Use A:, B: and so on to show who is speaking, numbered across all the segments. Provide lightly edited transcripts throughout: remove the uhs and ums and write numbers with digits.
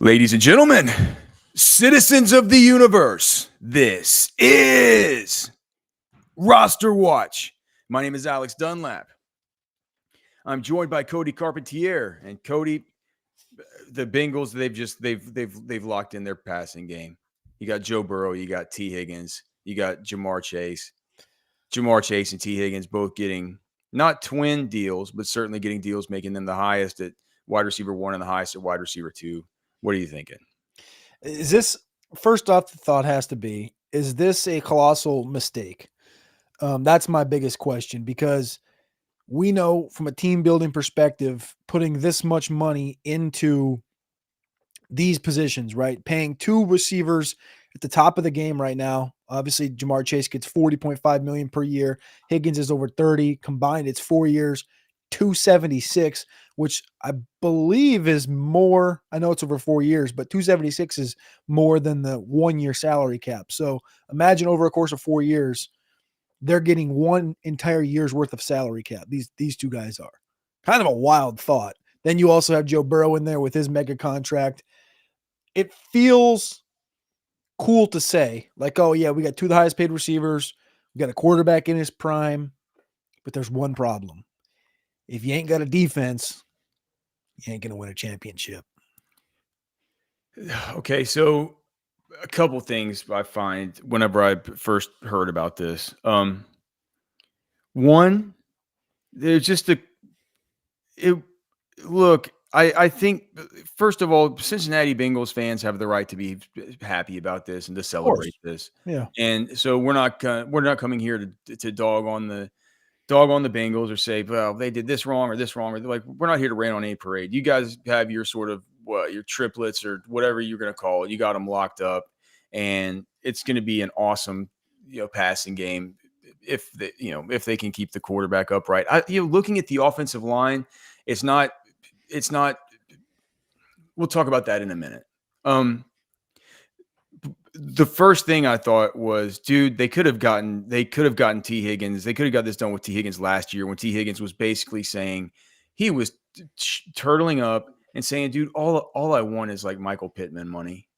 A: Ladies and gentlemen, citizens of the universe, this is RosterWatch. My name is Alex Dunlap. I'm joined by Cody Carpentier, and Cody, the Bengals, they've locked in their passing game. You got Joe Burrow, you got T. Higgins, you got Jamar Chase. Jamar Chase and T. Higgins both getting not twin deals, but certainly getting deals making them the highest at wide receiver 1 and the highest at wide receiver 2. What are you thinking?
B: Is this, first off, the thought has to be, is this a colossal mistake? That's my biggest question, because we know from a team building perspective, putting this much money into these positions, right? Paying two receivers at the top of the game right now. Obviously, Jamar Chase gets $40.5 million per year. Higgins is over 30 combined. It's 4 years, 276, which I believe is more. I know it's over 4 years, but 276 is more than the 1 year salary cap. So imagine over a course of 4 years, they're getting one entire year's worth of salary cap. These two guys are kind of a wild thought. Then you also have Joe Burrow in there with his mega contract. It feels cool to say, like, oh yeah, we got two of the highest paid receivers. We got a quarterback in his prime, but there's one problem. If you ain't got a defense, you ain't going to win a championship.
A: Okay, so a couple things I find whenever I first heard about this. One, there's just I think, first of all, Cincinnati Bengals fans have the right to be happy about this and to celebrate this.
B: Yeah.
A: And so we're not coming here to dog on the Bengals or say, well, they did this wrong or this wrong, or like, we're not here to rain on any parade. You guys have your sort of your triplets or whatever you're going to call it. You got them locked up, and it's going to be an awesome, passing game if they can keep the quarterback upright. Looking at the offensive line, it's not. We'll talk about that in a minute. The first thing I thought was, dude, they could have gotten T. Higgins. They could have got this done with T. Higgins last year, when T. Higgins was basically saying, he was turtling up and saying, dude, all I want is like Michael Pittman money.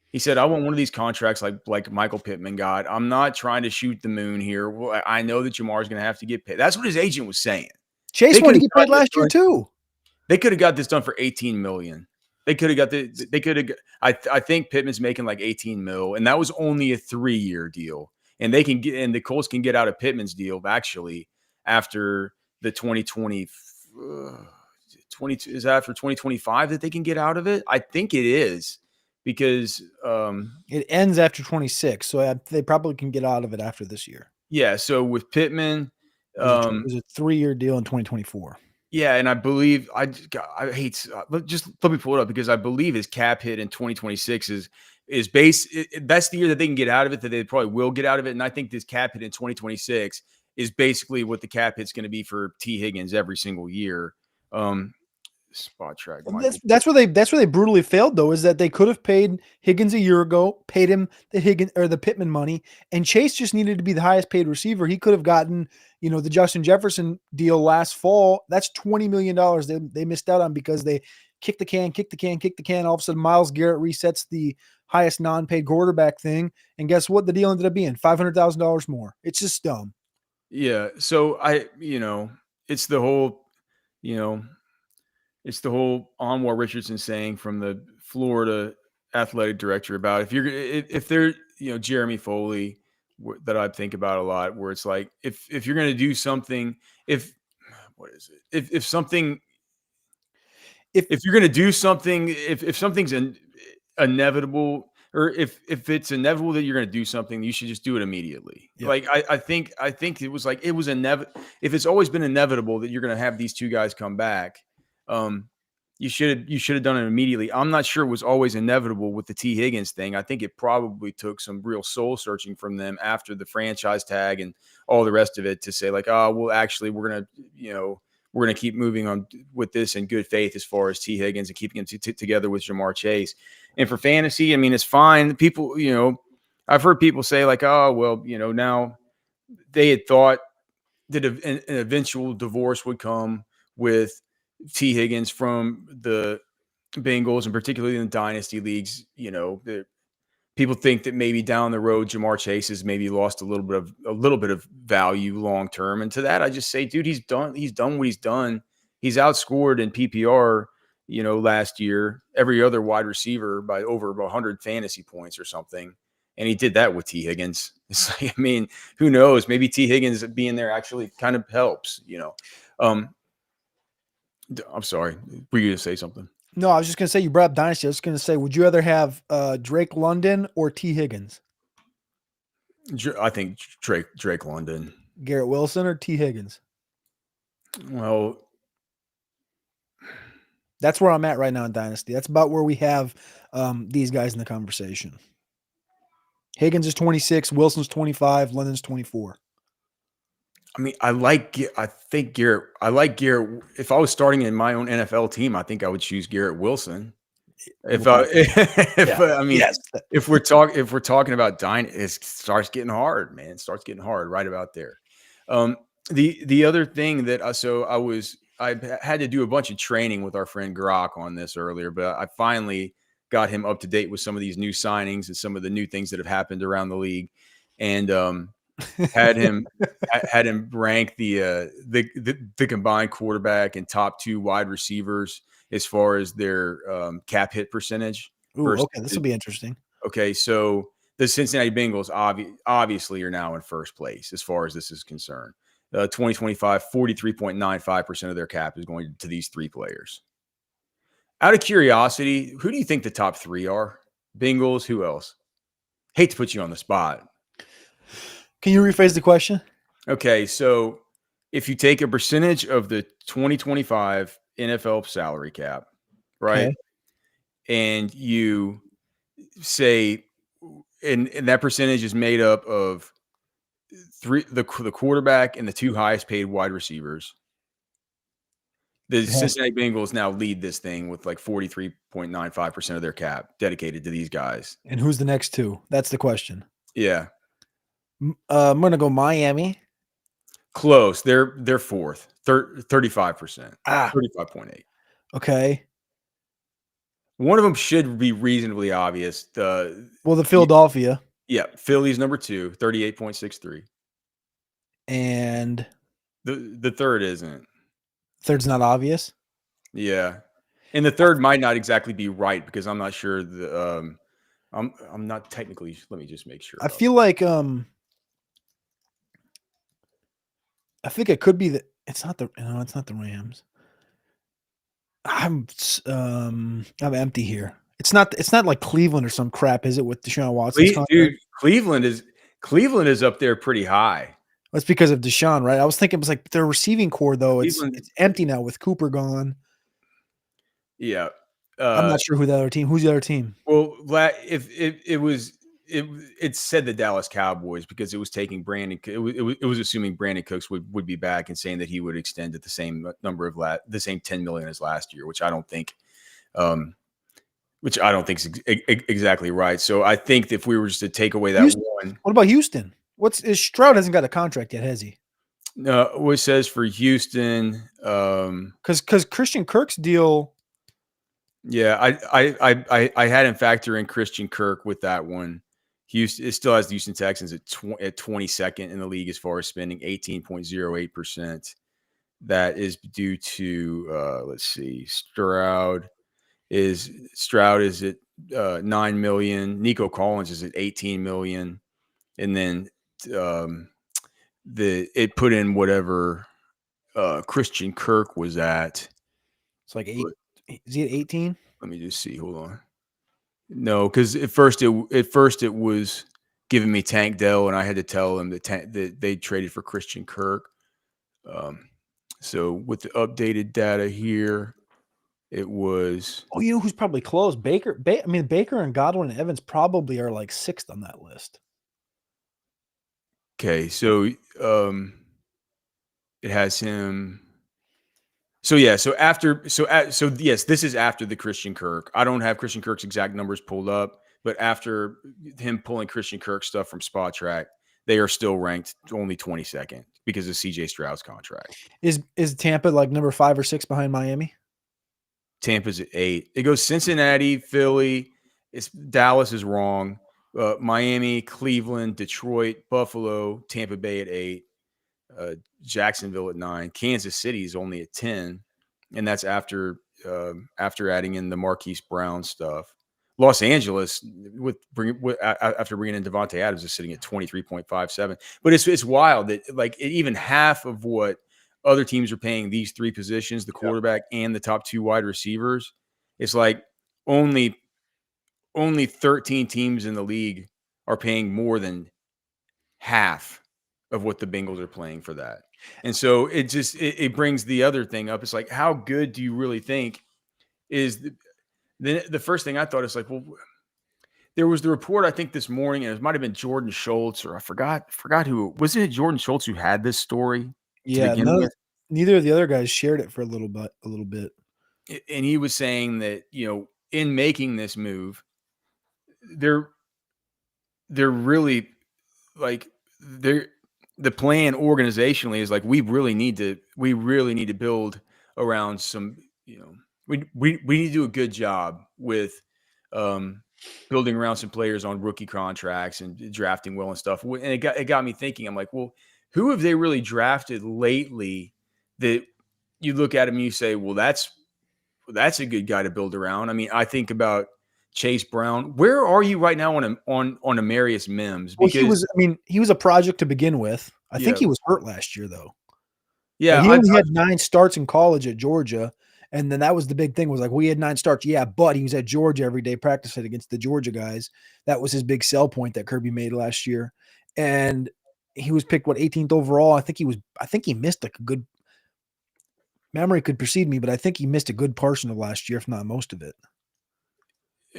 A: He said, I want one of these contracts like Michael Pittman got. I'm not trying to shoot the moon here. Well, I know that Jamar is going to have to get paid. That's what his agent was saying.
B: Chase wanted to get paid last year too.
A: They could have got this done for $18 million. They could have got I think Pittman's making like 18 mil, and that was only a 3-year deal. And the Colts can get out of Pittman's deal actually after the 2020 is that after 2025 that they can get out of it? I think it is, because
B: it ends after 26, so they probably can get out of it after this year.
A: Yeah, so with Pittman,
B: it was a 3-year deal in 2024.
A: Yeah, and I believe just let me pull it up, because I believe his cap hit in 2026 is that's the year that they can get out of it, that they probably will get out of it. And I think this cap hit in 2026 is basically what the cap hit's going to be for T. Higgins every single year. Spot track.
B: That's where they brutally failed, though, is that they could have paid Higgins a year ago, paid him the Pittman money, and Chase just needed to be the highest paid receiver. He could have gotten, the Justin Jefferson deal last fall. That's $20 million they missed out on because they kicked the can. All of a sudden, Myles Garrett resets the highest non-paid quarterback thing, and guess what? The deal ended up being $500,000 more. It's just dumb.
A: Yeah. So it's the whole, it's the whole Anwar Richardson saying from the Florida athletic director about if they're Jeremy Foley, that I think about a lot, where it's like, if you're going to do something, if you're going to do something, if something's inevitable, or if it's inevitable that you're going to do something, you should just do it immediately. Yeah. Like I think it was like, if it's always been inevitable that you're going to have these two guys come back, you should have done it immediately. I'm not sure it was always inevitable with the T. Higgins thing. I think it probably took some real soul searching from them after the franchise tag and all the rest of it to say like, oh, well, actually, we're gonna keep moving on with this in good faith as far as T. Higgins and keeping him together with Jamar Chase. And for fantasy, I mean, it's fine. People, I've heard people say like, oh, well, now they had thought that an eventual divorce would come with T. Higgins from the Bengals, and particularly in the dynasty leagues, people think that maybe down the road Jamar Chase has maybe lost a little bit of value long term. And to that, I just say, dude, he's done what he's done. He's outscored in PPR, last year, every other wide receiver by over 100 fantasy points or something. And he did that with T. Higgins. It's like, I mean, who knows? Maybe T. Higgins being there actually kind of helps, I'm sorry. Were you going to say something?
B: No, I was just going to say you brought up dynasty. I was going to say, would you rather have Drake London or T. Higgins?
A: I think Drake London.
B: Garrett Wilson or T. Higgins?
A: Well,
B: that's where I'm at right now in dynasty. That's about where we have these guys in the conversation. Higgins is 26, Wilson's 25, London's 24.
A: I mean, I like Garrett. If I was starting in my own NFL team, I think I would choose Garrett Wilson. If we're talking about it starts getting hard, man. It starts getting hard right about there. The other thing that I had to do a bunch of training with our friend Grok on this earlier, but I finally got him up to date with some of these new signings and some of the new things that have happened around the league, and had him rank the combined quarterback and top two wide receivers as far as their cap hit percentage.
B: Ooh, okay, this will be interesting.
A: Okay, so the Cincinnati Bengals obviously are now in first place as far as this is concerned. 2025, 43.95% of their cap is going to these three players. Out of curiosity, who do you think the top three are? Bengals, who else? Hate to put you on the spot.
B: Can you rephrase the question?
A: Okay, so if you take a percentage of the 2025 NFL salary cap, right,
B: okay,
A: and you say, and that percentage is made up of the quarterback and the two highest paid wide receivers. The Cincinnati Bengals now lead this thing with like 43.95% of their cap dedicated to these guys.
B: And who's the next two? That's the question.
A: Yeah.
B: I'm going to go Miami.
A: Close. They're fourth. 35%. 35.8.
B: Okay.
A: One of them should be reasonably obvious. The
B: Philadelphia.
A: Yeah. Philly's number 2, 38.63.
B: And
A: the third isn't.
B: Third's not obvious?
A: Yeah. And the third might not exactly be right because I'm not sure I'm not technically. Let me just make sure.
B: I feel like I think it could be it's not the Rams. I'm empty here. It's not like Cleveland or some crap, is it, with Deshaun Watson's contract?
A: Dude, Cleveland is up there pretty high.
B: That's because of Deshaun, right? I was thinking it was like their receiving core, though. It's empty now with Cooper gone.
A: Yeah.
B: I'm not sure who's the other team.
A: Well, it said the Dallas Cowboys because it was taking Brandon. It was assuming Brandon Cooks would be back and saying that he would extend at the same number of the same 10 million as last year, which I don't think is exactly right. So I think if we were just to take away that one,
B: what about Houston? Stroud hasn't got a contract yet, has he?
A: No, what it says for Houston,
B: because Christian Kirk's deal.
A: Yeah, I had him factor in Christian Kirk with that one. Houston, it still has the Houston Texans at 22nd in the league as far as spending, 18.08%. That is due to let's see, Stroud is at 9 million. Nico Collins is at 18 million, and then it put in whatever Christian Kirk was at.
B: It's like 8. Is he at 18?
A: Let me just see. Hold on. No, because at first it was giving me Tank Dell, and I had to tell him that they traded for Christian Kirk. So with the updated data here, it was.
B: Oh, you know who's probably close? Baker. Baker and Godwin and Evans probably are like 6th on that list.
A: Okay, so it has him. So yeah, so yes, this is after the Christian Kirk. I don't have Christian Kirk's exact numbers pulled up, but after him pulling Christian Kirk stuff from Spot Track, they are still ranked only 22nd because of CJ Stroud's contract.
B: Is Tampa like number 5 or 6 behind Miami?
A: Tampa's at 8. It goes Cincinnati, Philly. Dallas is wrong. Miami, Cleveland, Detroit, Buffalo, Tampa Bay at 8. Jacksonville at 9. Kansas City is only at 10, and that's after adding in the Marquise Brown stuff. Los Angeles after bringing in Devontae Adams is sitting at 23.57. But it's wild that like even half of what other teams are paying these three positions, the quarterback and the top 2 wide receivers, it's like only 13 teams in the league are paying more than half of what the Bengals are playing for that. And so it brings the other thing up. It's like, how good do you really think is the first thing I thought is like, well, there was the report, I think this morning, and it might've been Jordan Schultz, or I forgot who was it. Jordan Schultz who had this story to
B: Yeah,
A: begin with.
B: neither of the other guys shared it for a little bit.
A: And he was saying that, in making this move, they're really like the plan organizationally is like we really need to build around some, we need to do a good job with building around some players on rookie contracts and drafting well and stuff. And it got me thinking. I'm like, well, who have they really drafted lately that you look at him and you say, well, that's a good guy to build around. I mean, I think about Chase Brown. Where are you right now on Amarius Mims?
B: Well,
A: Because
B: he was a project to begin with. I think
A: yeah,
B: he was hurt last year though.
A: yeah,
B: He only had 9 starts in college at Georgia, and then that was the big thing was like, we had 9 starts. Yeah, but he was at Georgia every day practicing against the Georgia guys. That was his big sell point that Kirby made last year. And he was picked 18th overall. I think he missed like a good memory could precede me, but I think he missed a good portion of last year, if not most of it.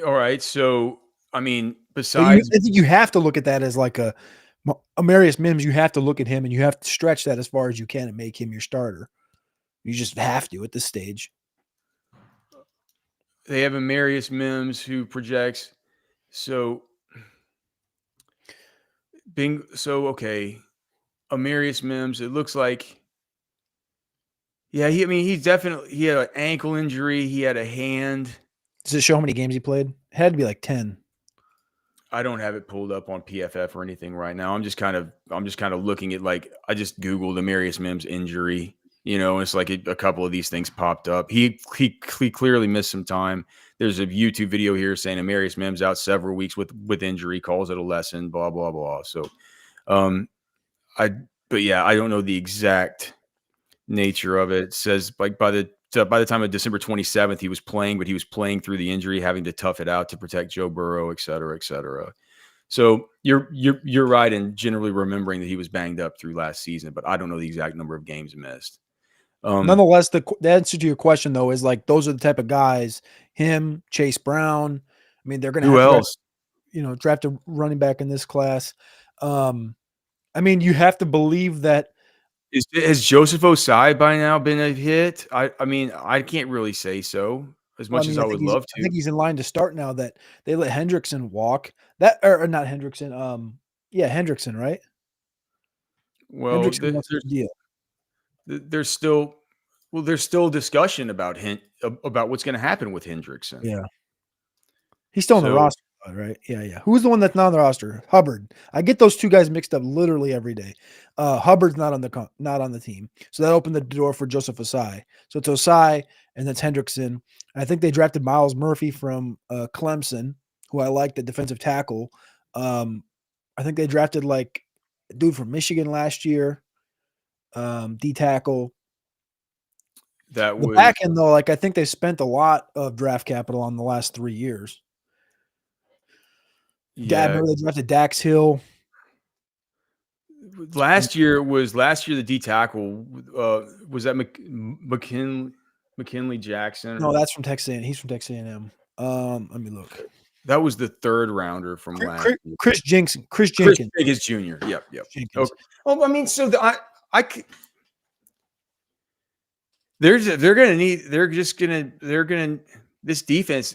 A: All right. So, I mean,
B: I
A: besides,
B: think you have to look at that as like a Amarius Mims. You have to look at him and you have to stretch that as far as you can and make him your starter. You just have to at this stage.
A: they have Amarius Mims who projects. So, okay. Amarius Mims, it looks like, yeah, he had an ankle injury. He had a hand.
B: Does it show how many games he played? It had to be like 10.
A: I don't have it pulled up on PFF or anything right now. I'm just kind of looking at, like, I just Googled Amarius Mims injury. It's like a couple of these things popped up. He clearly missed some time. There's a YouTube video here saying Amarius Mims out several weeks with injury, calls it a lesson, blah, blah, blah. So, but yeah, I don't know the exact nature of it. It says like by the time of December 27th, he was playing, but he was playing through the injury, having to tough it out to protect Joe Burrow, et cetera, et cetera. So you're right in generally remembering that he was banged up through last season, but I don't know the exact number of games missed.
B: Nonetheless, the answer to your question though is like those are the type of guys. Him, Chase Brown. I mean, they're going to
A: who
B: have
A: else?
B: to draft a running back in this class. I mean, you have to believe that.
A: Has Joseph Osai by now been a hit? I mean, I can't really say so as much as I would love to.
B: I think he's in line to start now that they let Hendrickson walk. That or not Hendrickson. Yeah, Hendrickson, right?
A: Well,
B: Hendrickson wants a deal.
A: there's still discussion about what's going to happen with Hendrickson.
B: Yeah. He's still on the roster, right? Yeah, yeah. Who's the one that's not on the roster? Hubbard. I get those two guys mixed up literally every day. Hubbard's not on the team, so that opened the door for Joseph Osai. So it's Osai and that's Hendrickson. I think they drafted Miles Murphy from Clemson, who I like, the defensive tackle. I think they drafted like a dude from Michigan last year, D tackle. The back end though, like I think they spent a lot of draft capital on the last 3 years.
A: Yeah,
B: remember they drafted Dax Hill.
A: Last year the D tackle. Was that McKinley Jackson?
B: No, that's from Texas A&M. He's from Texas A&M. Let me look.
A: That was the third rounder from last year.
B: Chris Jenkins. Chris Jenkins
A: Jr. Yep.
B: Jenkins.
A: Okay. Well, I mean, so they're gonna this defense.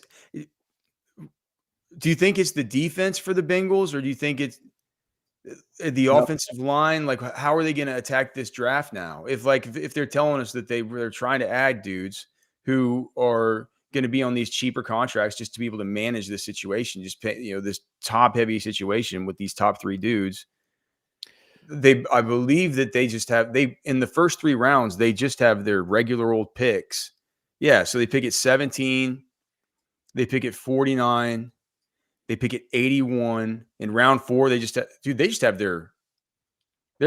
A: Do you think it's the defense for the Bengals, or do you think it's the offensive line? Like, how are they going to attack this draft now? If they're telling us that they're trying to add dudes who are going to be on these cheaper contracts just to be able to manage this situation, just pay, this top heavy situation with these top 3 dudes. I believe that they in the first 3 rounds, they just have their regular old picks. Yeah. So they pick at 17, they pick at 49, they pick at 81. In round 4, they just have their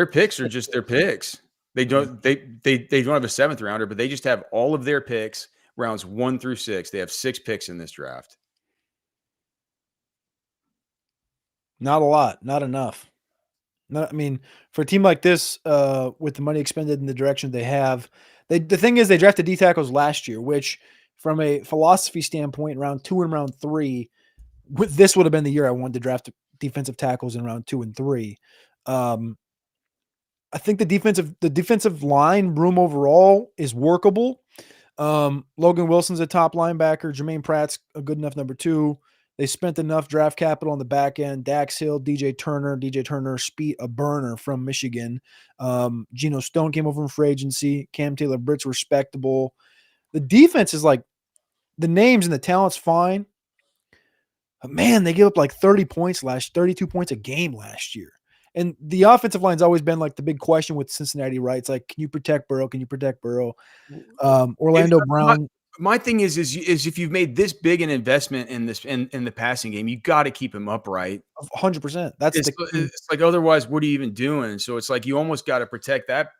A: picks are just their picks. They don't don't have a 7th rounder, but they just have all of their picks rounds 1 through 6. They have 6 picks in this draft.
B: Not a lot, not enough. I mean, for a team like this, with the money expended in the direction they have, the thing is they drafted D tackles last year, which from a philosophy standpoint, round 2 and round 3, this would have been the year I wanted to draft defensive tackles in round 2 and 3. I think the defensive line room overall is workable. Logan Wilson's a top linebacker. Jermaine Pratt's a good enough number 2. They spent enough draft capital on the back end. Dax Hill, DJ Turner, speed a burner from Michigan. Geno Stone came over from free agency. Cam Taylor-Britt's respectable. The defense is like, the names and the talent's fine. But man, they gave up like 32 points a game last year. And the offensive line's always been like the big question with Cincinnati, right? It's like, can you protect Burrow? Orlando Brown.
A: My thing is if you've made this big an investment in this in the passing game, you got to keep him upright.
B: 100%.
A: It's like, otherwise, what are you even doing? So it's like you almost got to protect that.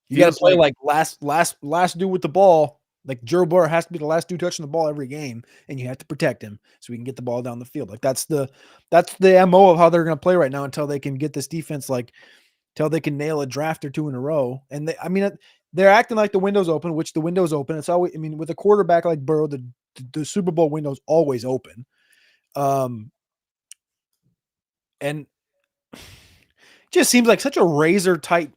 B: You got to play like last dude with the ball. Like Joe Burrow has to be the last dude touching the ball every game, and you have to protect him so we can get the ball down the field. Like that's the MO of how they're going to play right now until they can get this defense, like until they can nail a draft or 2 in a row. And they're acting like the window's open, which the window's open. It's always, with a quarterback like Burrow, the Super Bowl window's always open. And it just seems like such a razor tight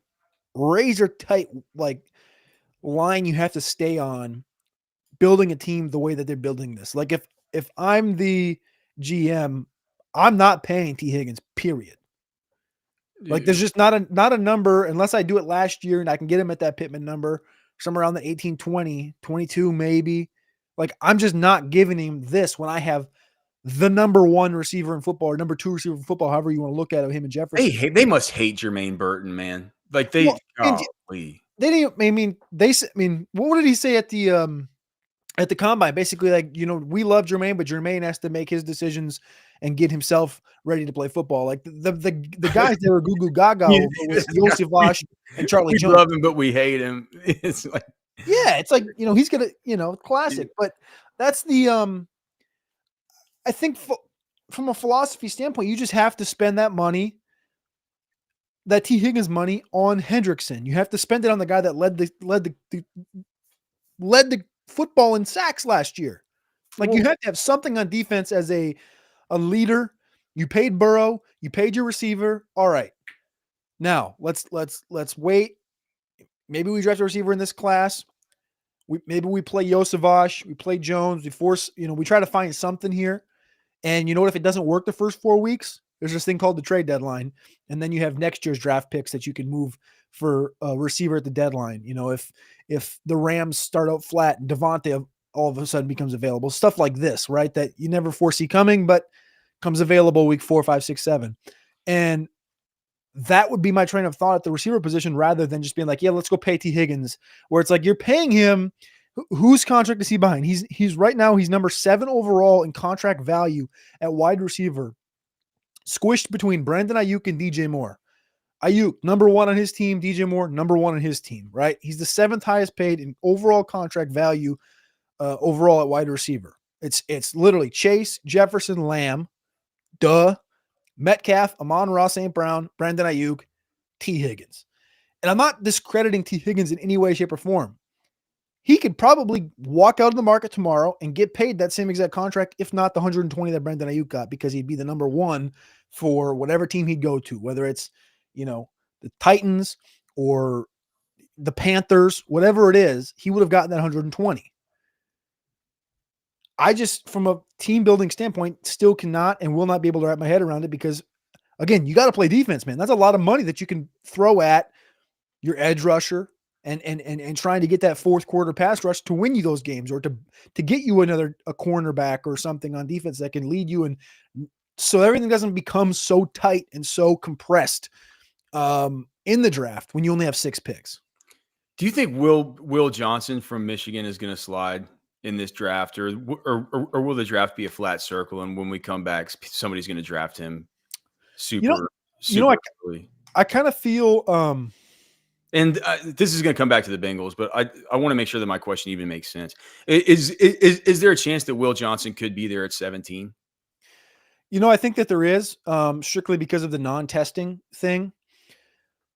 B: like line you have to stay on building a team the way that they're building this. Like if I'm the GM, I'm not paying T. Higgins, period. Like there's just not a number, unless I do it last year and I can get him at that Pittman number, somewhere around the 18, 20, 22 maybe. Like I'm just not giving him this when I have the number 1 receiver in football or number 2 receiver in football, however you want to look at him and Jefferson.
A: They must hate Jermaine Burton, man. Like they
B: what did he say at the combine? Basically, like, we love Jermaine, but Jermaine has to make his decisions and get himself ready to play football. Like the guys that were goo goo gaga over with Yosef Vosh and Charlie Jones.
A: We love him, but we hate him. It's like,
B: yeah, it's like, he's gonna, classic. But that's the I think from a philosophy standpoint, you just have to spend that money, that T. Higgins money, on Hendrickson. You have to spend it on the guy that led the football in sacks last year. Like, you have to have something on defense as a leader. You paid Burrow, you paid your receiver. All right. Now let's wait. Maybe we draft a receiver in this class. Maybe we play Yosevach, we play Jones, we try to find something here. And you know what? If it doesn't work the first 4 weeks, there's this thing called the trade deadline. And then you have next year's draft picks that you can move for a receiver at the deadline. If the Rams start out flat and Devontae all of a sudden becomes available, stuff like this, right? That you never foresee coming, but comes available week 4, 5, 6, 7. And that would be my train of thought at the receiver position, rather than just being like, yeah, let's go pay T. Higgins, where it's like you're paying him. Whose contract is he behind? He's right now, he's number 7 overall in contract value at wide receiver, squished between Brandon Ayuk and DJ Moore. Ayuk, number 1 on his team, DJ Moore, number 1 on his team, right? He's the 7th highest paid in overall contract value overall at wide receiver. It's literally Chase, Jefferson, Lamb, Metcalf, Amon-Ra St. Brown, Brandon Ayuk, T. Higgins. And I'm not discrediting T. Higgins in any way, shape, or form. He could probably walk out of the market tomorrow and get paid that same exact contract, if not the 120 that Brandon Ayuk got, because he'd be the number 1 for whatever team he'd go to, whether it's, the Titans or the Panthers, whatever it is, he would have gotten that 120. I just, from a team building standpoint, still cannot and will not be able to wrap my head around it, because, again, you got to play defense, man. That's a lot of money that you can throw at your edge rusher, and trying to get that fourth quarter pass rush to win you those games, or to get you a cornerback or something on defense that can lead you, and so everything doesn't become so tight and so compressed in the draft when you only have 6 picks.
A: Do you think Will Johnson from Michigan is going to slide in this draft, or will the draft be a flat circle, and when we come back, somebody's going to draft him super early?
B: I kind of feel
A: and this is going to come back to the Bengals, but I want to make sure that my question even makes sense. Is there a chance that Will Johnson could be there at 17?
B: I think that there is, strictly because of the non-testing thing.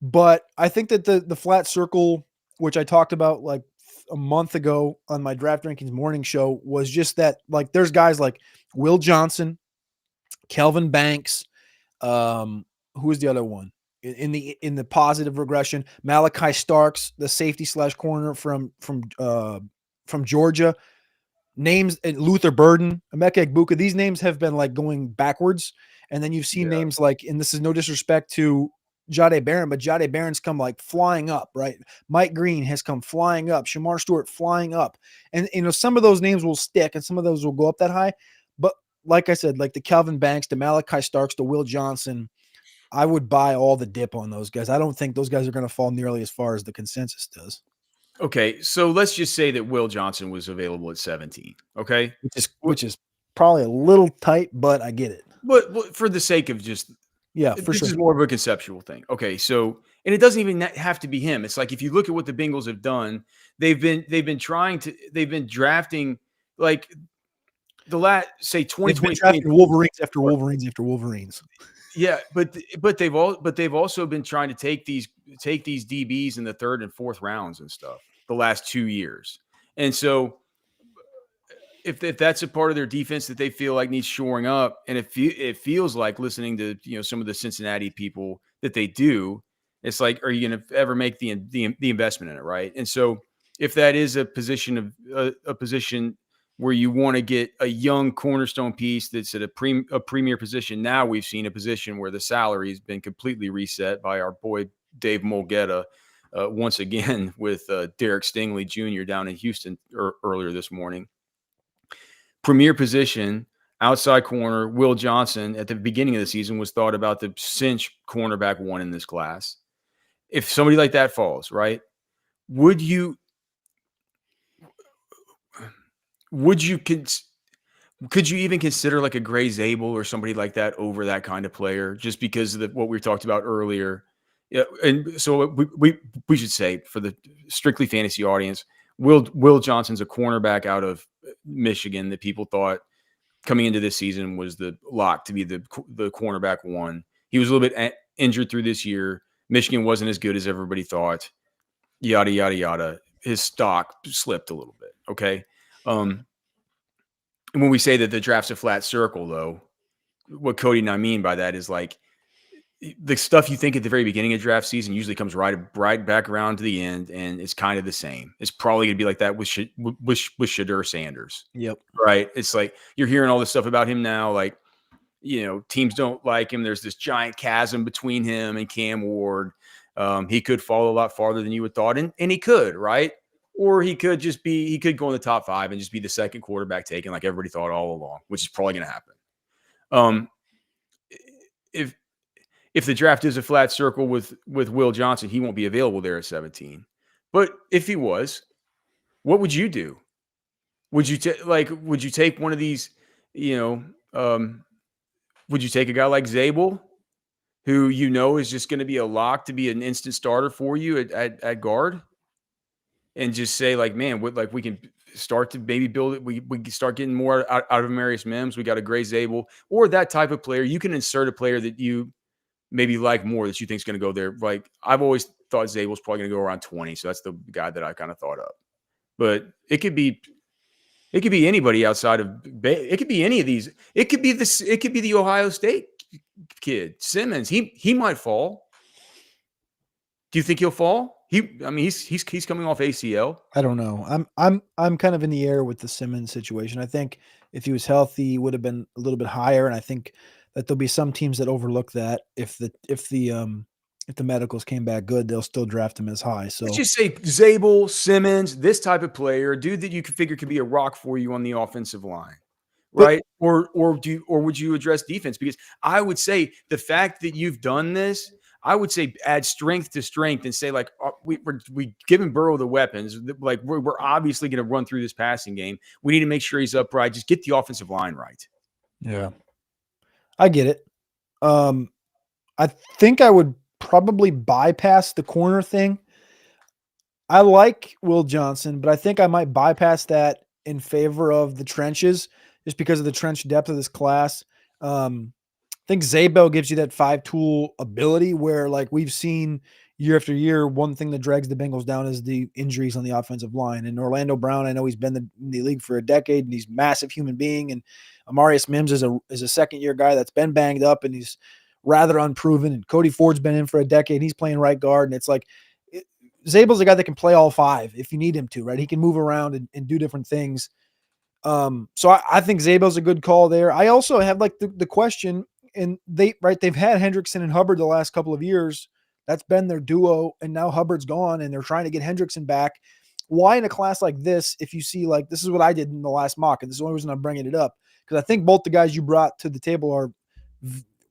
B: But I think that the flat circle, which I talked about like a month ago on my Draft Rankings morning show, was just that, like, there's guys like Will Johnson, Kelvin Banks, who is the other one in the positive regression? Malachi Starks, the safety / corner from Georgia. Names, Luther Burden, Emeka Egbuka. These names have been like going backwards, and then you've seen names like, and this is no disrespect to Jahdae Barron, but Jahdae Barron's come like flying up, right? Mike Green has come flying up, Shamar Stewart flying up, and some of those names will stick, and some of those will go up that high. But like I said, like the Kelvin Banks, the Malachi Starks, the Will Johnson, I would buy all the dip on those guys. I don't think those guys are going to fall nearly as far as the consensus does.
A: Okay, so let's just say that Will Johnson was available at 17. Okay,
B: which is probably a little tight, but I get it.
A: But for the sake of just, this is more of a conceptual thing. Okay, so, and it doesn't even have to be him. It's like, if you look at what the Bengals have done, they've been drafting like the last, say, 2020
B: Wolverines after Wolverines after Wolverines.
A: Yeah, but they've also been trying to take these DBs in the 3rd and 4th rounds and stuff the last 2 years. And so if that's a part of their defense that they feel like needs shoring up, and it feels like, listening to some of the Cincinnati people, that they do, it's like, are you going to ever make the investment in it, right? And so if that is a position where you want to get a young cornerstone piece that's at a premier position, now we've seen a position where the salary has been completely reset by our boy Dave Mulgeta once again with Derek Stingley Jr. down in Houston earlier this morning. Premier position, outside corner, Will Johnson at the beginning of the season was thought about the cinch cornerback 1 in this class. If somebody like that falls, right, could you even consider like a Gray Zabel or somebody like that over that kind of player, just because of what we talked about earlier? Yeah, and so we should say, for the strictly fantasy audience, Will Johnson's a cornerback out of Michigan that people thought coming into this season was the lock to be the cornerback 1. He was a little bit injured through this year. Michigan wasn't as good as everybody thought. Yada yada yada. His stock slipped a little bit. Okay. When we say that the draft's a flat circle, though, what Cody and I mean by that is, like, the stuff you think at the very beginning of draft season usually comes right back around to the end, and it's kind of the same. It's probably going to be like that with Shadur Sanders.
B: Yep.
A: Right. It's like you're hearing all this stuff about him now, like, teams don't like him. There's this giant chasm between him and Cam Ward. He could fall a lot farther than you would thought, and he could, right? Or he could go in the top 5 and just be the second quarterback taken, like everybody thought all along, which is probably going to happen. If the draft is a flat circle with Will Johnson, he won't be available there at 17. But if he was, what would you do? Would you take one of these, would you take a guy like Zabel, who is just going to be a lock to be an instant starter for you at guard? And just say, like, man, we can start to maybe build it. We can start getting more out of Amarius Mims. We got a Gray Zabel, or that type of player. You can insert a player that you maybe like more, that you think is going to go there. Like, I've always thought Zabel's probably going to go around 20. So that's the guy that I kind of thought of. But it could be anybody outside of it. Could be any of these. It could be the Ohio State kid, Simmons. He might fall. Do you think he'll fall? He's coming off ACL.
B: I don't know. I'm kind of in the air with the Simmons situation. I think if he was healthy, he would have been a little bit higher, and I think that there'll be some teams that overlook that if the if the medicals came back good, they'll still draft him as high. So
A: Let's just say Zabel, Simmons, this type of player, a dude that you could figure could be a rock for you on the offensive line,
B: but
A: right? Or would you address defense? Because I would say the fact that you've done this, I would say add strength to strength and say like we giving Burrow the weapons, like we're obviously going to run through this passing game. We need to make sure he's upright. Just get the offensive line right.
B: yeah, I get it. I think I would probably bypass the corner thing. I like Will Johnson, but I think I might bypass that in favor of the trenches just because of the trench depth of this class. I think Zabel gives you that 5-tool ability where, like we've seen year after year, one thing that drags the Bengals down is the injuries on the offensive line. And Orlando Brown, I know he's been in the league for a decade and he's a massive human being. And Amarius Mims is a second-year guy that's been banged up and he's rather unproven. And Cody Ford's been in for a decade. He's playing right guard. And it's like Zabel's a guy that can play all five if you need him to, right? He can move around and do different things. So I think Zabel's a good call there. I also have like the question, and they've had Hendrickson and Hubbard the last couple of years. That's been their duo, and now Hubbard's gone, and they're trying to get Hendrickson back. Why in a class like this, if you see like this is what I did in the last mock, and this is the only reason I'm bringing it up, because I think both the guys you brought to the table are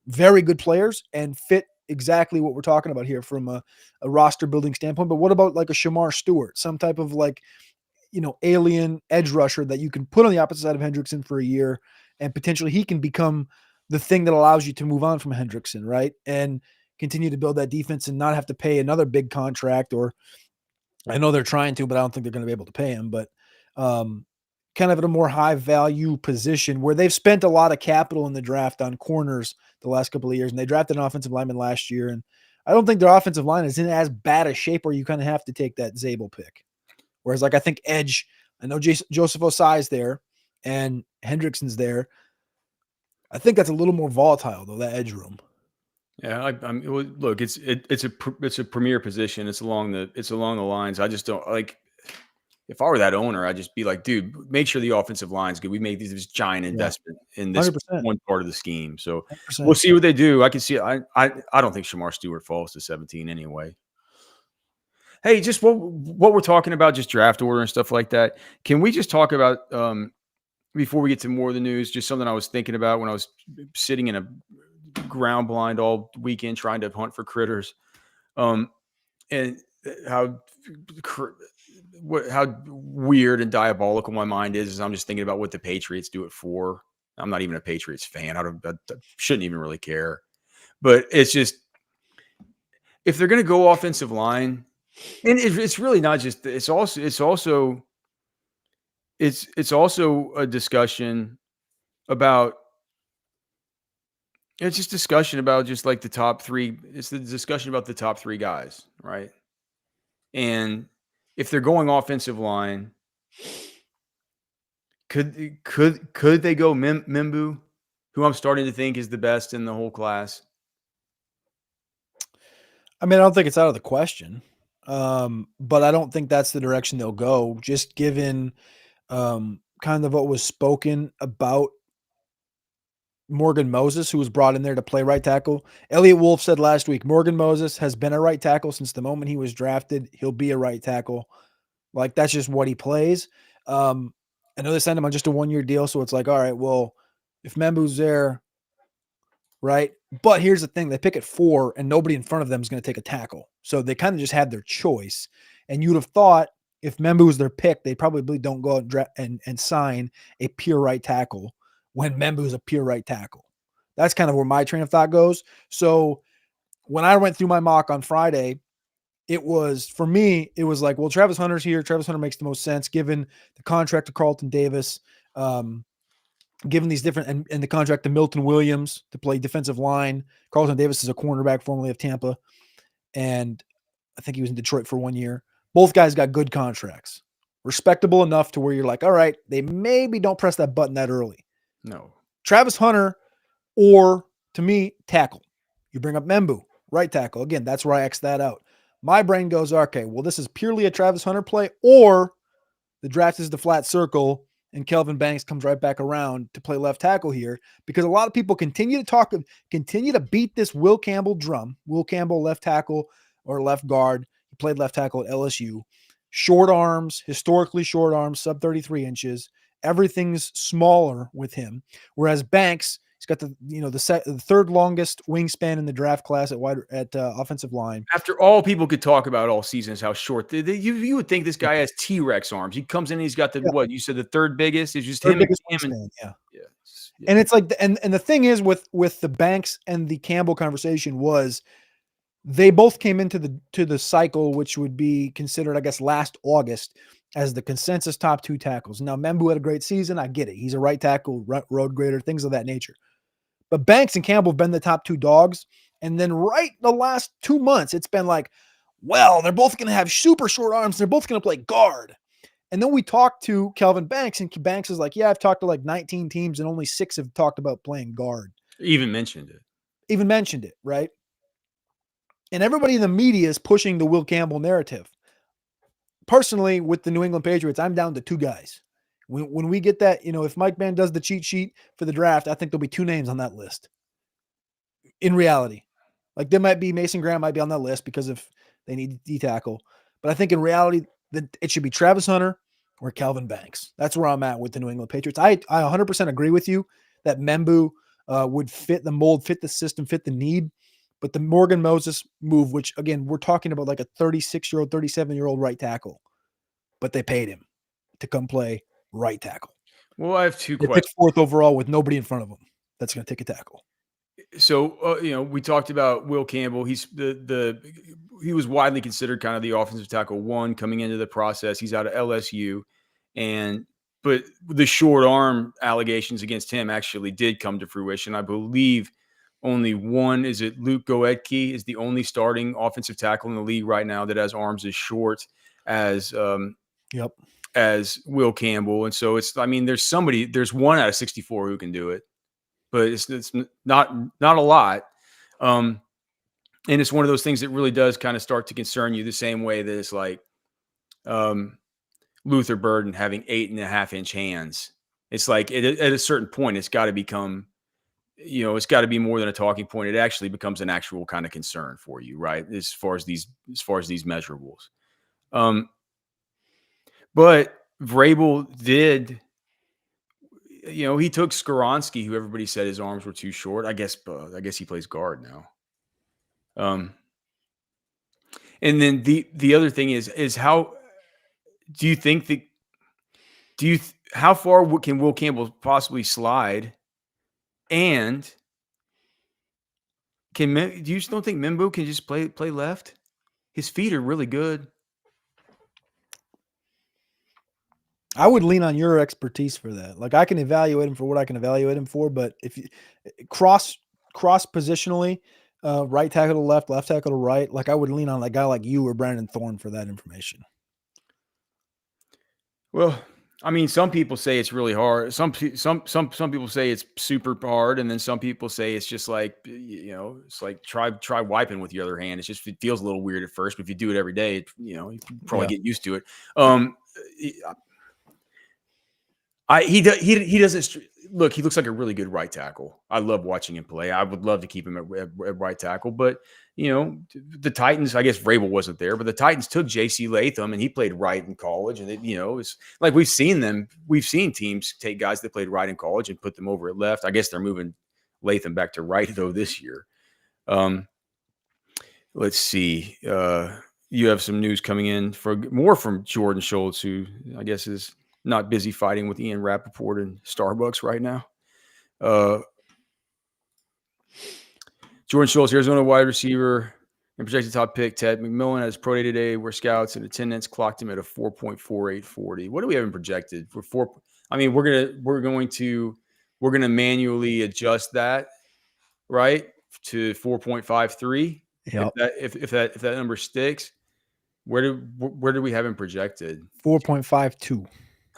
B: very good players and fit exactly what we're talking about here from a roster building standpoint. But what about like a Shamar Stewart, some type of like, alien edge rusher that you can put on the opposite side of Hendrickson for a year, and potentially he can become the thing that allows you to move on from Hendrickson, right? And continue to build that defense and not have to pay another big contract, or I know they're trying to, but I don't think they're going to be able to pay him, but kind of at a more high value position where they've spent a lot of capital in the draft on corners the last couple of years. And they drafted an offensive lineman last year. And I don't think their offensive line is in as bad a shape where you kind of have to take that Zabel pick. Whereas, like, I think edge, I know Joseph Osai's there and Hendrickson's there. I think that's a little more volatile, though, that edge room.
A: Yeah, look, it's a premier position. It's along the lines. I just don't like. If I were that owner, I'd just be like, dude, make sure the offensive line's good. We made this giant investment in this
B: 100%.
A: one part of the scheme. So
B: 100%.
A: we'll see what they do. I can see. I don't think Shamar Stewart falls to 17 anyway. Hey, just what we're talking about, just draft order and stuff like that. Can we just talk about before we get to more of the news? Just something I was thinking about when I was sitting in a ground blind all weekend trying to hunt for critters, and how weird and diabolical my mind is I'm just thinking about what the Patriots do it for. I'm not even a Patriots fan. I shouldn't even really care. But it's just, if they're going to go offensive line, and it's really not just, it's also a discussion about, it's just discussion about just like the top three. It's the discussion about the top three guys, right? And if they're going offensive line, could they go Mimbu, who I'm starting to think is the best in the whole class?
B: I mean, I don't think it's out of the question, but I don't think that's the direction they'll go, just given kind of what was spoken about Morgan Moses, who was brought in there to play right tackle. Elliot Wolf said last week, Morgan Moses has been a right tackle since the moment he was drafted. He'll be a right tackle. Like, that's just what he plays. I know they signed him on just a 1-year deal, so it's like, all right, well, if Membu's there, right? But here's the thing. They pick at 4, and nobody in front of them is going to take a tackle. So they kind of just had their choice. And you'd have thought if Membu was their pick, they probably don't go out and sign a pure right tackle when Membu is a pure right tackle. That's kind of where my train of thought goes. So when I went through my mock on Friday, for me, it was like, well, Travis Hunter's here. Travis Hunter makes the most sense given the contract to Carlton Davis, given these different, and the contract to Milton Williams to play defensive line. Carlton Davis is a cornerback formerly of Tampa, and I think he was in Detroit for 1 year. Both guys got good contracts, respectable enough to where you're like, all right, they maybe don't press that button that early.
A: No.
B: Travis Hunter, or to me, tackle. You bring up Membu, right tackle. Again, that's where I X that out. My brain goes, okay, well, this is purely a Travis Hunter play, or the draft is the flat circle and Kelvin Banks comes right back around to play left tackle here, because a lot of people continue to beat this Will Campbell drum. Will Campbell, left tackle or left guard. He played left tackle at LSU. Short arms, historically short arms, sub 33 inches. Everything's smaller with him. Whereas Banks, he's got the third longest wingspan in the draft class at offensive line.
A: After all people could talk about all season is how short you would think this guy has T-Rex arms. He comes in and he's got what you said, the third biggest. It's just
B: third
A: him
B: biggest
A: and him.
B: wingspan, yeah.
A: Yeah.
B: And it's like, and the thing is with the Banks and the Campbell conversation was they both came into the cycle, which would be considered, I guess, last August as the consensus top 2 tackles. Now, Membu had a great season. I get it. He's a right tackle, road grader, things of that nature. But Banks and Campbell have been the top 2 dogs. And then right the last 2 months, it's been like, well, they're both going to have super short arms. They're both going to play guard. And then we talked to Kelvin Banks, and Banks is like, yeah, I've talked to like 19 teams and only 6 have talked about playing guard.
A: Even mentioned it,
B: right? And everybody in the media is pushing the Will Campbell narrative. Personally, with the New England Patriots, I'm down to 2 guys. When we get that, if Mike Mann does the cheat sheet for the draft, I think there'll be 2 names on that list. In reality, like there might be Mason Graham might be on that list because if they need D tackle, but I think in reality that it should be Travis Hunter or Kelvin Banks. That's where I'm at with the New England Patriots. I 100% agree with you that Membu would fit the mold, fit the system, fit the need. But the Morgan Moses move, which again, we're talking about like a 36-year-old, 37-year-old right tackle, but they paid him to come play right tackle.
A: Well, I have 2 questions.
B: 4th overall with nobody in front of him that's going to take a tackle.
A: So, we talked about Will Campbell. He's he was widely considered kind of the offensive tackle 1 coming into the process. He's out of LSU, but the short arm allegations against him actually did come to fruition. I believe only one, is it Luke Goedke, is the only starting offensive tackle in the league right now that has arms as short as as Will Campbell. And so there's 1 out of 64 who can do it, but it's not a lot. And it's one of those things that really does kind of start to concern you the same way that it's like Luther Burden having 8.5-inch hands. It's like at a certain point, it's got to become, it's got to be more than a talking point. It actually becomes an actual kind of concern for you, right? As far as these measurables. But Vrabel did, he took Skoronski, who everybody said his arms were too short. I guess he plays guard now. And then the other thing is how do you think how far can Will Campbell possibly slide? And do you just don't think Membu can just play left? His feet are really good.
B: I would lean on your expertise for that. Like I can evaluate him for what I can evaluate him for, but if you cross positionally, right tackle to left tackle to right, like I would lean on a guy like you or Brandon Thorne for that information.
A: Well, I mean, some people say it's really hard. Some people say it's super hard, and then some people say it's just like, it's like try wiping with your other hand. It feels a little weird at first, but if you do it every day, you probably get used to it. He doesn't look. He looks like a really good right tackle. I love watching him play. I would love to keep him at right tackle, but the Titans. I guess Vrabel wasn't there, but the Titans took J.C. Latham, and he played right in college. And it's like we've seen teams take guys that played right in college and put them over at left. I guess they're moving Latham back to right though this year. Let's see. You have some news coming in for more from Jordan Schultz, who I guess is not busy fighting with Ian Rappaport in Starbucks right now. Jordan Schultz, Arizona wide receiver and projected top pick. Ted McMillan has pro day today where scouts and attendance clocked him at a 4.4840. What do we have him projected for 4? I mean, we're going to manually adjust that, right, to 4.53.
B: Yep.
A: If that number sticks, where do we have him projected?
B: 4.52.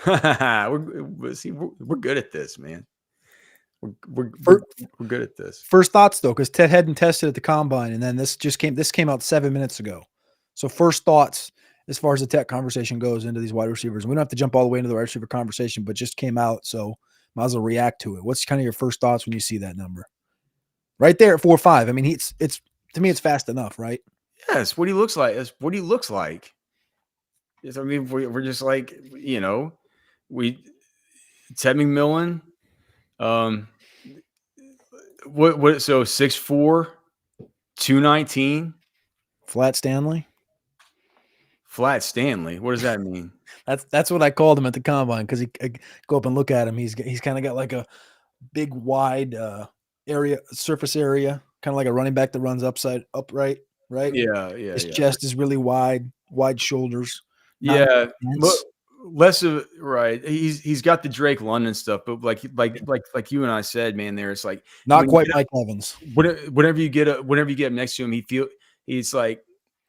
A: We're good at this, man. We're good at this.
B: First thoughts though, because Ted hadn't tested at the combine, and then this came out 7 minutes ago. So first thoughts as far as the tech conversation goes into these wide receivers. We don't have to jump all the way into the wide receiver conversation, but just came out, so might as well react to it. What's kind of your first thoughts when you see that number? Right there at 4.5. I mean, it's to me, it's fast enough, right?
A: Yes, what he looks like. That's what he looks like. I mean, we're just like, Ted McMillan. What? So 6'4", 219.
B: Flat Stanley.
A: Flat Stanley. What does that mean?
B: That's what I called him at the combine because I go up and look at him. He's kind of got like a big wide surface area, kind of like a running back that runs upright, right?
A: Yeah.
B: His chest is really wide shoulders.
A: Yeah, less of right. He's got the Drake London stuff, but like you and I said, man, there it's like
B: not quite Mike Evans.
A: Whenever you get him next to him, he's like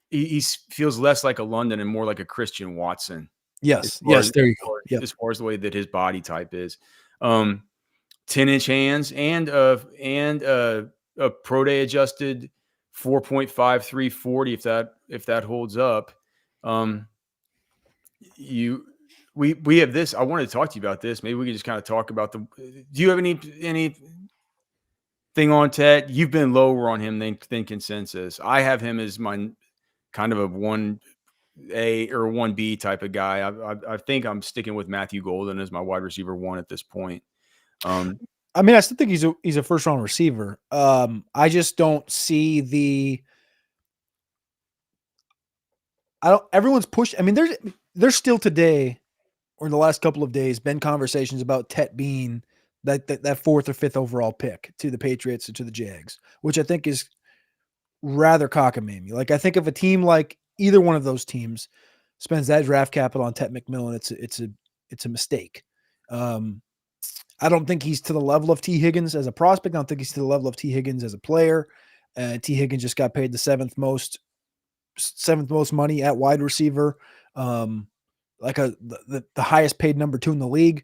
A: he feels less like a London and more like a Christian Watson.
B: Yes, there you go.
A: Yep. As far as the way that his body type is, 10-inch hands and a pro day adjusted 4.53 40 if that holds up. We have this. I wanted to talk to you about this. Maybe we could just kind of talk about do you have anything on Ted? You've been lower on him than consensus. I have him as my kind of a 1A or 1B type of guy. I think I'm sticking with Matthew Golden as my wide receiver 1 at this point.
B: I mean, I still think he's a first round receiver. I just don't see everyone's pushed. I mean, there's still today or in the last couple of days been conversations about Tet being that fourth or fifth overall pick to the Patriots or to the Jags, which I think is rather cockamamie. Like, I think if a team like either one of those teams spends that draft capital on Tet McMillan, it's a mistake. I don't think he's to the level of T. Higgins as a prospect. I don't think he's to the level of T. Higgins as a player. T. Higgins just got paid the seventh most money at wide receiver, the highest paid number 2 in the league.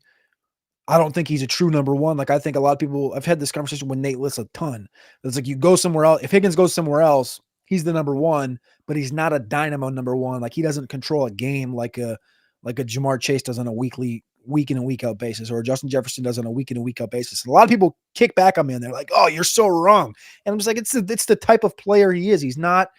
B: I don't think he's a true number 1. Like, I think a lot of people, I've had this conversation with Nate Liss a ton. It's like you go somewhere else. If Higgins goes somewhere else, he's the number 1, but he's not a dynamo number 1. Like, he doesn't control a game like a Jamar Chase does on a week in and week out basis, or Justin Jefferson does on a week in and week out basis. And a lot of people kick back on me and they're like, "Oh, you're so wrong." And I'm just like, it's the type of player he is. He's not,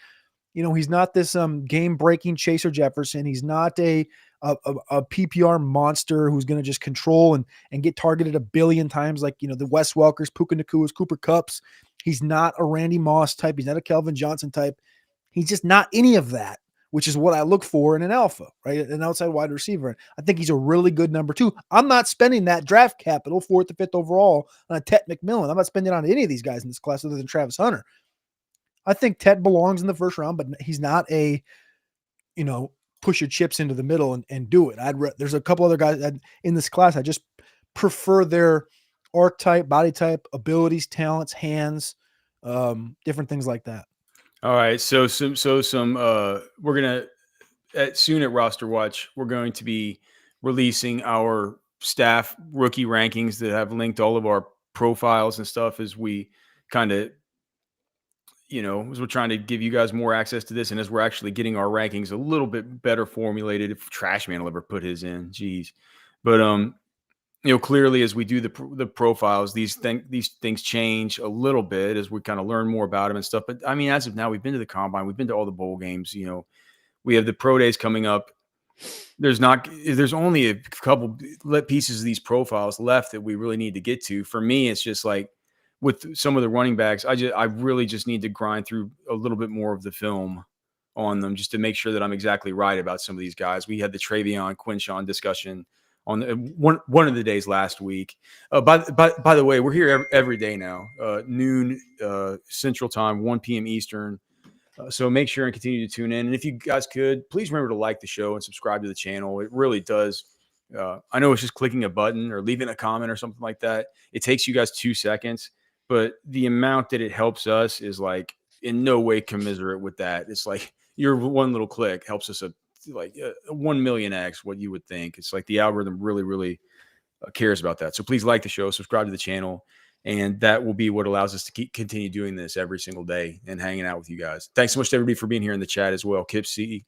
B: he's not this game breaking Chaser Jefferson. He's not a PPR monster who's going to just control and get targeted a billion times like, the Wes Welkers, Puka Nakuas, Cooper Kupps. He's not a Randy Moss type. He's not a Kelvin Johnson type. He's just not any of that, which is what I look for in an alpha, right? An outside wide receiver. I think he's a really good number 2. I'm not spending that draft capital, 4th or 5th overall, on a Tet McMillan. I'm not spending it on any of these guys in this class other than Travis Hunter. I think Tet belongs in the first round, but he's not a, push your chips into the middle and do it. There's a couple other guys in this class. I just prefer their archetype, body type, abilities, talents, hands, different things like that.
A: All right. So we're going to, soon at Roster Watch, we're going to be releasing our staff rookie rankings that have linked all of our profiles and stuff as we kind of, as we're trying to give you guys more access to this, and as we're actually getting our rankings a little bit better formulated. If Trashman will ever put his in, geez. But clearly as we do the profiles, these things change a little bit as we kind of learn more about them and stuff. But I mean, as of now, we've been to the combine, we've been to all the bowl games. We have the pro days coming up. There's only a couple pieces of these profiles left that we really need to get to. For me, it's just like, with some of the running backs, I really just need to grind through a little bit more of the film on them just to make sure that I'm exactly right about some of these guys. We had the Travion Quinshawn discussion on one of the days last week. By the way, we're here every day now, noon Central Time, 1 p.m. Eastern. So make sure and continue to tune in. And if you guys could, please remember to like the show and subscribe to the channel. It really does. I know it's just clicking a button or leaving a comment or something like that. It takes you guys 2 seconds. But the amount that it helps us is like in no way commiserate with that. It's like your one little click helps us a 1 million X what you would think. It's like the algorithm really, really cares about that. So please like the show, subscribe to the channel, and that will be what allows us to continue doing this every single day and hanging out with you guys. Thanks so much to everybody for being here in the chat as well. Kip C,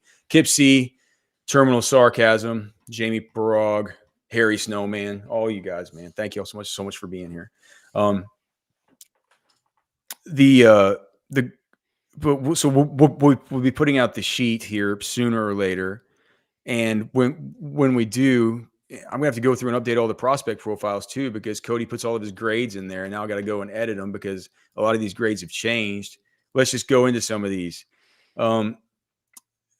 A: Terminal Sarcasm, Jamie Parag, Harry Snowman, all you guys, man. Thank you all so much for being here. So we'll be putting out the sheet here sooner or later, and when we do, I'm gonna have to go through and update all the prospect profiles too, because Cody puts all of his grades in there, and now I got to go and edit them because a lot of these grades have changed. Let's just go into some of these.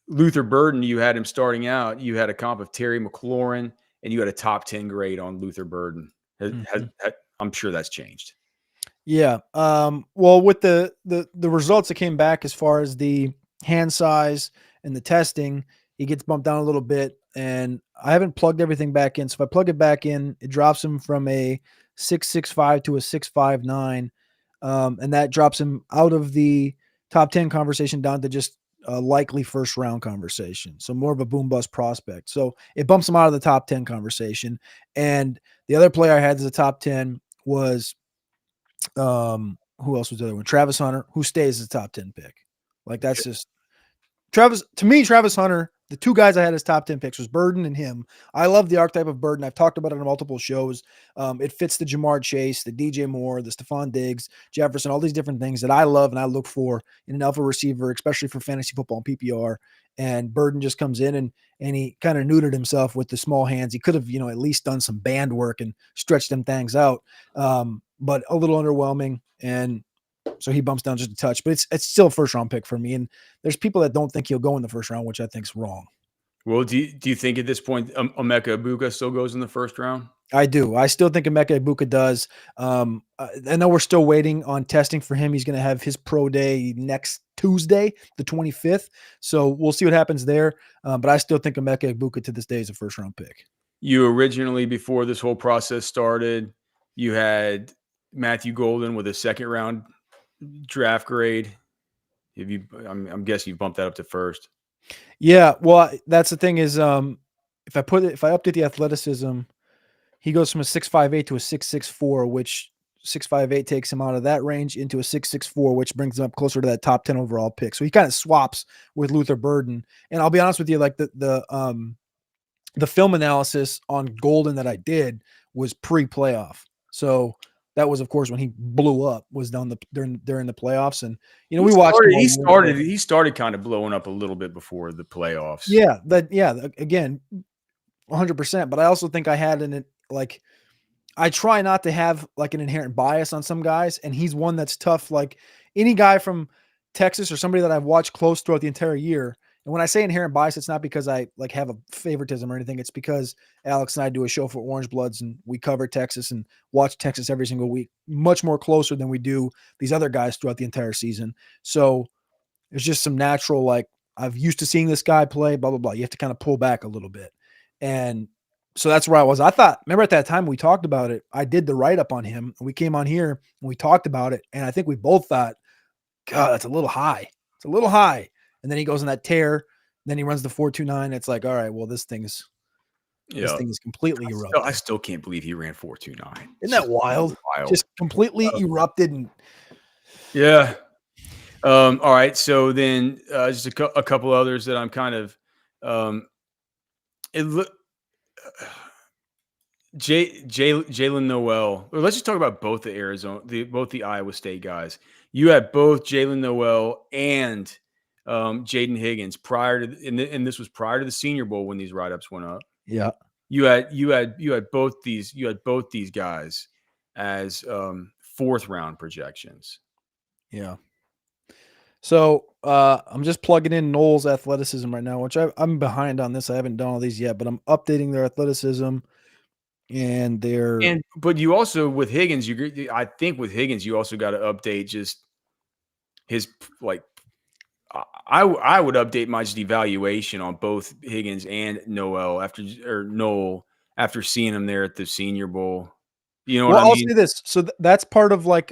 A: Luther Burden, you had him starting out. You had a comp of Terry McLaurin, and you had a top 10 grade on Luther Burden. I'm sure that's changed.
B: Yeah. Well, with the results that came back as far as the hand size and the testing, he gets bumped down a little bit, and I haven't plugged everything back in. So if I plug it back in, it drops him from a 6.65 to a 6.59, and that drops him out of the top 10 conversation down to just a likely first round conversation. So more of a boom bust prospect. So it bumps him out of the top 10 conversation. And the other player I had as a top 10 was who else was the other one? Travis Hunter, who stays as a top 10 pick. Like that's just Travis. To me, Travis Hunter, the two guys I had as top 10 picks was Burden and him. I love the archetype of Burden. I've talked about it on multiple shows. It fits the Jamar Chase, the DJ Moore, the Stephon Diggs, Jefferson, all these different things that I love and I look for in an alpha receiver, especially for fantasy football and PPR. And Burden just comes in and he kind of neutered himself with the small hands. He could have, at least done some band work and stretched them things out. But a little underwhelming. And so he bumps down just a touch, but it's still a first round pick for me. And there's people that don't think he'll go in the first round, which I think is wrong.
A: Well, do you think at this point Emeka Egbuka still goes in the first round?
B: I do. I still think Emeka Egbuka does. I know we're still waiting on testing for him. He's going to have his pro day next Tuesday, the 25th. So we'll see what happens there. But I still think Emeka Egbuka to this day is a first round pick.
A: You originally, before this whole process started, you had Matthew Golden with a second round draft grade. I'm guessing you bumped that up to first.
B: Yeah, well, that's the thing is, if I update the athleticism, he goes from a 6.58 to a 6.64, which 6.58 takes him out of that range into a 6.64, which brings him up closer to that top 10 overall pick. So he kind of swaps with Luther Burden. And I'll be honest with you, like the film analysis on Golden that I did was pre-playoff. So that was, of course, when he blew up, was during the playoffs. And, we watched.
A: He started kind of blowing up a little bit before the playoffs.
B: Yeah. Again, 100%. But I also think I had I try not to have like an inherent bias on some guys. And he's one that's tough. Like any guy from Texas or somebody that I've watched close throughout the entire year. And when I say inherent bias, it's not because I have a favoritism or anything. It's because Alex and I do a show for Orange Bloods and we cover Texas and watch Texas every single week, much more closer than we do these other guys throughout the entire season. So there's just some natural, I've used to seeing this guy play, blah, blah, blah. You have to kind of pull back a little bit. And so that's where I was. I thought, remember at that time we talked about it, I did the write-up on him and we came on here and we talked about it. And I think we both thought, God, that's a little high. It's a little high. And then he goes on that tear. Then he runs the 4.29. It's like, all right, well, this thing is completely erupted.
A: I still can't believe he ran 4.29.
B: Isn't that wild? Just completely erupted. And
A: yeah. All right. So then just a couple others that I'm kind of Jalen Noel. Let's just talk about both the Iowa State guys. You had both Jalen Noel and Jaden Higgins and this was prior to the Senior Bowl when these write-ups went up.
B: Yeah.
A: You had both these guys as fourth round projections.
B: Yeah. So I'm just plugging in Noel's athleticism right now, which I'm behind on this. I haven't done all these yet, but I'm updating their athleticism
A: but you also with Higgins, I think with Higgins, you also got to update just his I would update my just evaluation on both Higgins and Noel after seeing him there at the Senior Bowl. You know what I mean?
B: I'll say this. So that's part of I'm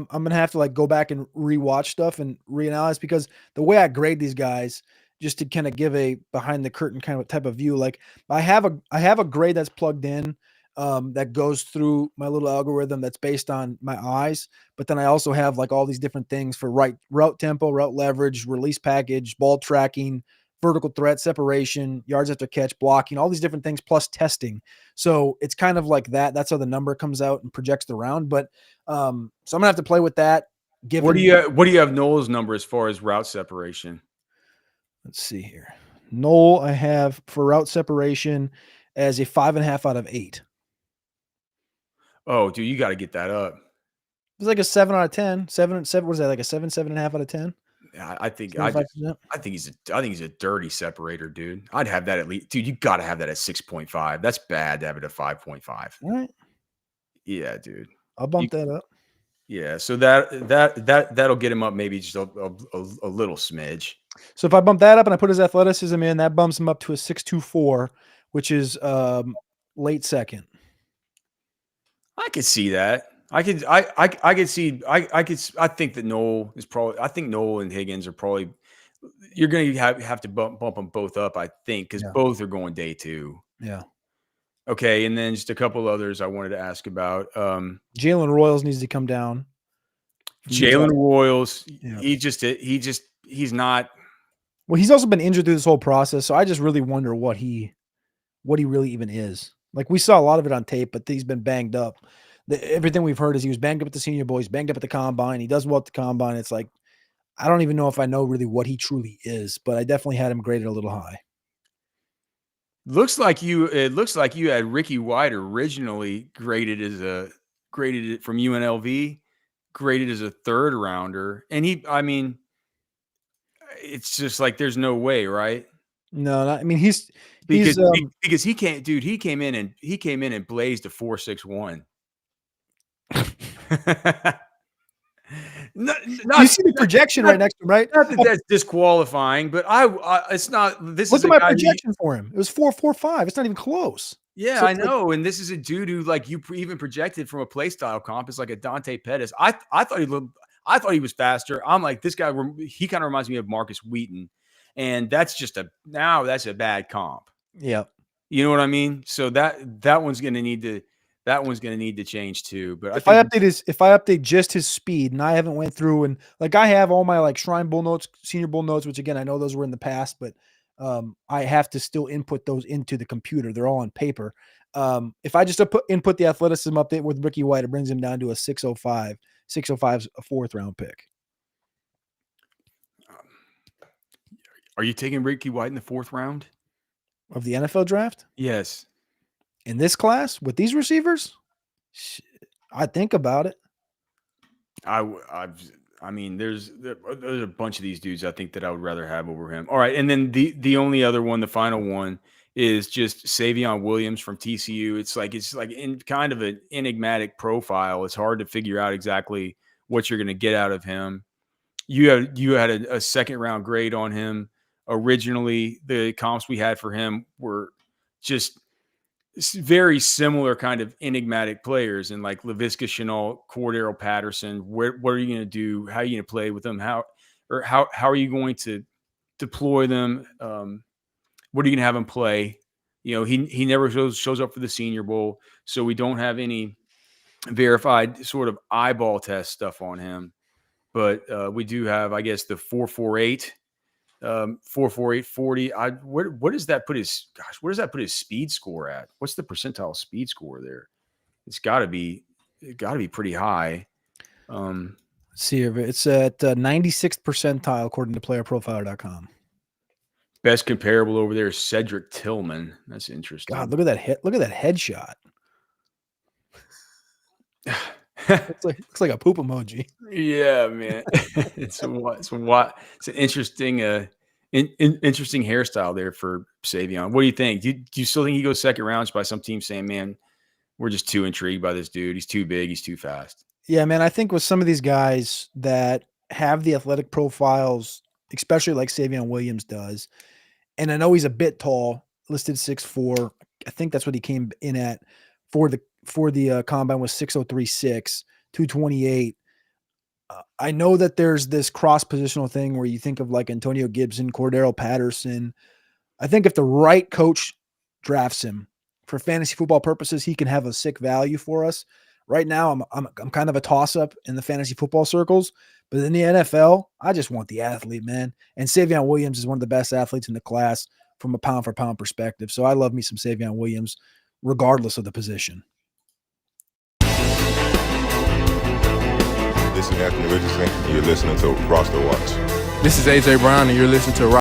B: going to have to go back and rewatch stuff and reanalyze because the way I grade these guys, just to kind of give a behind the curtain kind of type of view, I have a grade that's plugged in that goes through my little algorithm that's based on my eyes. But then I also have all these different things for route tempo, route leverage, release package, ball tracking, vertical threat, separation, yards after catch, blocking, all these different things plus testing. So it's kind of like that. That's how the number comes out and projects the round. But so I'm gonna have to play with that.
A: What do you have Noel's number as far as route separation?
B: Let's see here. Noel, I have for route separation as a 5.5 out of 8.
A: Oh, dude, you got to get that up.
B: It's like a 7 out of 10. 7. What is that? Like a 7.5 out of 10?
A: I think he's a dirty separator, dude. I'd have that at least, dude. You got to have that at 6.5. That's bad to have it at 5.5.
B: All right.
A: Yeah, dude.
B: I'll bump that up.
A: Yeah, so that'll get him up maybe just a little smidge.
B: So if I bump that up and I put his athleticism in, that bumps him up to a 6.24, which is late second.
A: I could see that. I think that Noel is probably. I think Noel and Higgins are probably. You're going to have to bump them both up. I think because both are going day 2.
B: Yeah.
A: Okay, and then just a couple others I wanted to ask about.
B: Jalen Royals needs to come down.
A: Jalen Royals, yeah. He's not.
B: Well, he's also been injured through this whole process, so I just really wonder what he really even is. Like we saw a lot of it on tape, but he's been banged up. Everything we've heard is he was banged up at the Senior Bowl, he's banged up at the Combine. He does well at the Combine. It's like I don't even know if I know really what he truly is, but I definitely had him graded a little high.
A: It looks like you had Ricky White originally graded it from UNLV, graded as a 3rd rounder, and it's just like there's no way, right?
B: No, I mean he's
A: because he can't, dude. He came in and blazed a 4.61.
B: You see the projection right next to him, right?
A: Not that that's disqualifying, but it's not. This
B: look at my projection for him. It was 4.45. It's not even close.
A: Yeah, so I know. And this is a dude who, like, you even projected from a play style comp is like a Dante Pettis. I thought he was faster. I'm like, this guy. He kind of reminds me of Marcus Wheaton, and that's a bad comp.
B: Yeah,
A: you know what I mean. So that one's going to need to. That one's going to need to change too. But
B: if I update just his speed, and I haven't went through and like I have all my like Shrine Bowl notes, Senior Bowl notes, which again I know those were in the past, but I have to still input those into the computer. They're all on paper. If I just input the athleticism update with Ricky White, it brings him down to a 6.05. 6.05's a 4th round pick.
A: Are you taking Ricky White in the 4th round
B: of the NFL draft?
A: Yes.
B: In this class with these receivers, I think about it.
A: I mean, there's a bunch of these dudes I think that I would rather have over him. All right, and then the only other one, the final one, is just Savion Williams from TCU. It's like in kind of an enigmatic profile. It's hard to figure out exactly what you're going to get out of him. You had a 2nd round grade on him originally. The comps we had for him were just very similar kind of enigmatic players, and like Laviska Shenault, Cordero Patterson. What are you going to do? How are you going to play with them? How are you going to deploy them? What are you going to have them play? You know, he never shows up for the Senior Bowl, so we don't have any verified sort of eyeball test stuff on him. But we do have, I guess, the 4.48. 4.48 40. What does that put his speed score at? What's the percentile speed score there? It's got to be pretty high.
B: Let's see here, it's at 96th percentile according to playerprofiler.com.
A: Best comparable over there is Cedric Tillman. That's interesting.
B: God, look at that headshot. looks like a poop emoji.
A: Yeah, man. It's an interesting interesting hairstyle there for Savion. What do you think? Do you still think he goes 2nd round by some team saying, man, we're just too intrigued by this dude. He's too big. He's too fast.
B: Yeah, man. I think with some of these guys that have the athletic profiles, especially like Savion Williams does, and I know he's a bit tall, listed 6'4". I think that's what he came in at for the combine was 6'03", 228. I know that there's this cross-positional thing where you think of like Antonio Gibson, Cordero Patterson. I think if the right coach drafts him for fantasy football purposes, he can have a sick value for us. right now I'm kind of a toss-up in the fantasy football circles, but in the NFL, I just want the athlete, man. And Savion Williams is one of the best athletes in the class from a pound-for-pound perspective. So I love me some Savion Williams, regardless of the position.
C: This is Anthony Richardson, and you're listening to RosterWatch.
D: This is AJ Brown, and you're listening to